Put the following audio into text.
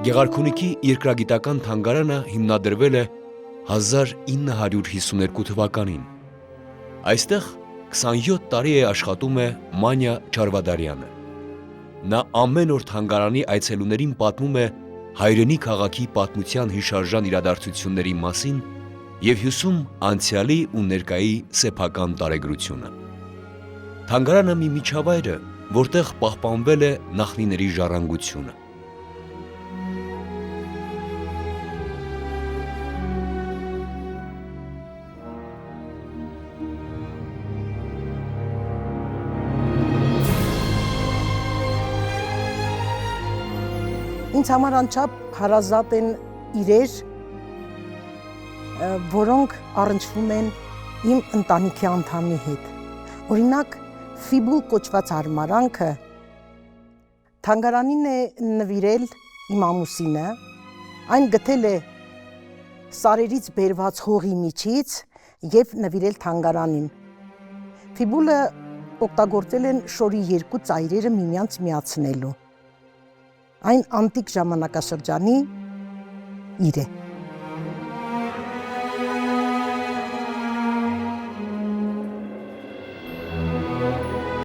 Գեղարքունիքի երկրագիտական թանգարանը հիմնադրվել է 1952 թվականին։ Այստեղ 27 տարի է աշխատում է Մանյա Չարվադարյանը։ Նա ամեն օր թանգարանի այցելուներին պատմում է հայրենի քաղաքի պատմության հիշարժան իրադարձությունների մասին և հյուսում անցյալի ու ներկայի սեփական տարեգրությունը։ Թանգարանը մի միջավայր է, որտեղ պահպանվել է նախնիների ժառանգությունը։ Ինձ համար անչափ հարազատ են իրեր, որոնք առնչվում են իմ ընտանիքի անդամի հետ։ Օրինակ, Ֆիբուլ կոչված հարմարանքը թանգարանին է նվիրել իմ ամուսինը, այն գտել է սարերից բերված հողի միջից և նվիրել թանգարանին։ Ֆիբուլը օգտագործել են շորի երկու ծայրերը միմյանց միացնելու։ Այն անտիկ ժամանակաշրջանի իր է։